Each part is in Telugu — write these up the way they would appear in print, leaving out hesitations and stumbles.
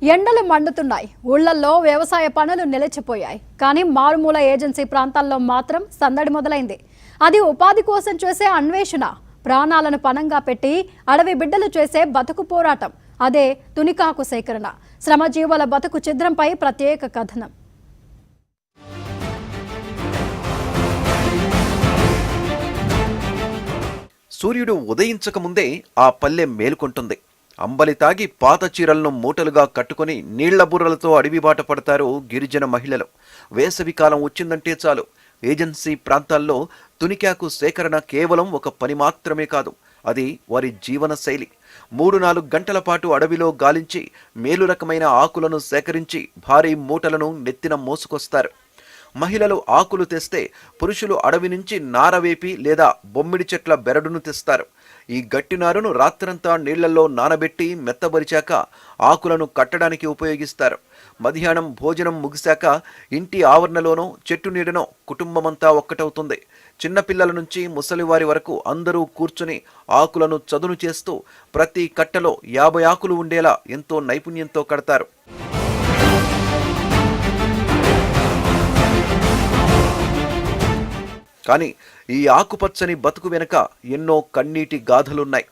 ఎండలు మండుతున్నాయి. ఊళ్ళల్లో వ్యవసాయ పనులు నిలిచిపోయాయి. కానీ మారుమూల ఏజెన్సీ ప్రాంతాల్లో మాత్రం సందడి మొదలైంది. అది ఉపాధి కోసం చేసే అన్వేషణ, ప్రాణాలను పణంగా పెట్టి అడవి బిడ్డలు చేసే బతుకు పోరాటం. అదే తునికాకు సేకరణ. శ్రమజీవుల బతుకు చిత్రంపై ప్రత్యేక కథనం. సూర్యుడు ఉదయించక ముందే ఆ పల్లె మేలుకొంటుంది. అంబలి తాగి పాత చీరలను మూటలుగా కట్టుకుని నీళ్ల బుర్రలతో అడవి బాట పడతారు గిరిజన మహిళలు. వేసవి కాలం వచ్చిందంటే చాలు, ఏజెన్సీ ప్రాంతాల్లో తునికాకు సేకరణ కేవలం ఒక పని మాత్రమే కాదు, అది వారి జీవన శైలి. 3-4 గంటల పాటు అడవిలో గాలించి మేలు రకమైన ఆకులను సేకరించి భారీ మూటలను నెత్తిన మోసుకొస్తారు. మహిళలు ఆకులు తెస్తే పురుషులు అడవి నుంచి నారవేపి లేదా బొమ్మిడి చెట్ల బెరడును తెస్తారు. ఈ గట్టి నారును రాత్రంతా నీళ్లలో నానబెట్టి మెత్తబరిచాక ఆకులను కట్టడానికి ఉపయోగిస్తారు. మధ్యాహ్నం భోజనం ముగిశాక ఇంటి ఆవరణలోనో చెట్టు నీడనో కుటుంబమంతా ఒక్కటవుతుంది. చిన్నపిల్లల నుంచి ముసలివారి వరకు అందరూ కూర్చుని ఆకులను చదును చేస్తూ ప్రతి కట్టలో 50 ఆకులు ఉండేలా ఎంతో నైపుణ్యంతో కడతారు. కానీ ఈ ఆకుపచ్చని బతుకు వెనుక ఎన్నో కన్నీటి గాథలున్నాయి.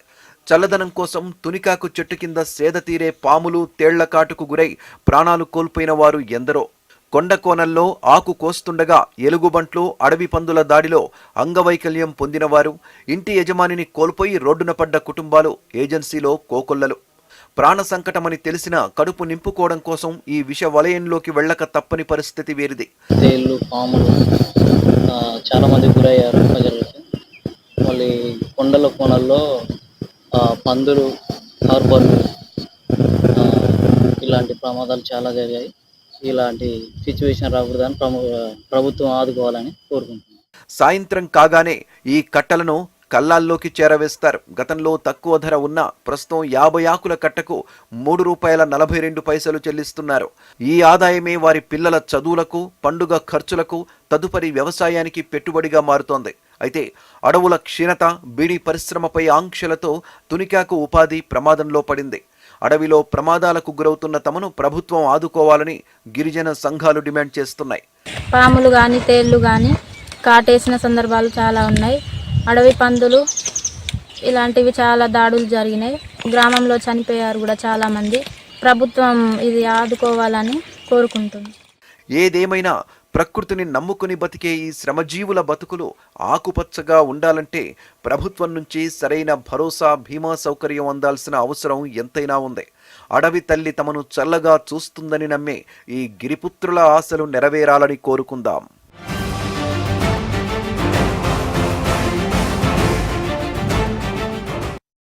చల్లదనం కోసం తునికాకు చెట్టు కింద సేద తీరే పాములు, తేళ్ల కాటుకు గురై ప్రాణాలు కోల్పోయిన వారు ఎందరో. కొండ కోనల్లో ఆకు కోస్తుండగా ఎలుగుబంట్లు, అడవి పందుల దాడిలో అంగవైకల్యం పొందినవారు, ఇంటి యజమానిని కోల్పోయి రోడ్డున పడ్డ కుటుంబాలు ఏజెన్సీలో కోకొల్లలు. ప్రాణ సంకటమని తెలిసిన కడుపు నింపుకోవడం కోసం ఈ విష వలయంలోకి వెళ్ళక తప్పని పరిస్థితి వీరిది. తేళ్ళు, పాములు చాలా మంది గురయ్యారు ప్రజలకి. మళ్ళీ కొండల కోనల్లో పందులు, హార్బర్లు ఇలాంటి ప్రమాదాలు చాలా జరిగాయి. ఇలాంటి సిచ్యువేషన్ రాకూడదని ప్రభుత్వం ఆదుకోవాలని కోరుకుంటున్నాను. సాయంత్రం కాగానే ఈ కట్టలను కల్లాల్లోకి చేరవేస్తారు. గతంలో తక్కువ ధర ఉన్న ప్రస్తుతం 50 ఆకుల కట్టకు ₹3.42 చెల్లిస్తున్నారు. ఈ ఆదాయమే వారి పిల్లల చదువులకు, పండుగ ఖర్చులకు, తదుపరి వ్యవసాయానికి పెట్టుబడిగా మారుతోంది. అయితే అడవుల క్షీణత, బీడీ పరిశ్రమపై ఆంక్షలతో తునికాకు ఉపాధి ప్రమాదంలో పడింది. అడవిలో ప్రమాదాలకు గురవుతున్న తమను ప్రభుత్వం ఆదుకోవాలని గిరిజన సంఘాలు డిమాండ్ చేస్తున్నాయి. పాములు కానీ, తేళ్లు కానీ కాటేసిన సందర్భాలు చాలా ఉన్నాయి. అడవి పందులు ఇలాంటివి చాలా దాడులు జరిగినాయి. గ్రామంలో చనిపోయారు కూడా చాలామంది. ప్రభుత్వం ఇది ఆదుకోవాలని కోరుకుంటుంది. ఏదేమైనా ప్రకృతిని నమ్ముకుని బతికే ఈ శ్రమజీవుల బతుకులు ఆకుపచ్చగా ఉండాలంటే ప్రభుత్వం నుంచి సరైన భరోసా, బీమా సౌకర్యం అందాల్సిన అవసరం ఎంతైనా ఉంది. అడవి తల్లి తమను చల్లగా చూస్తుందని నమ్మే ఈ గిరిపుత్రుల ఆశలు నెరవేరాలని కోరుకుందాం.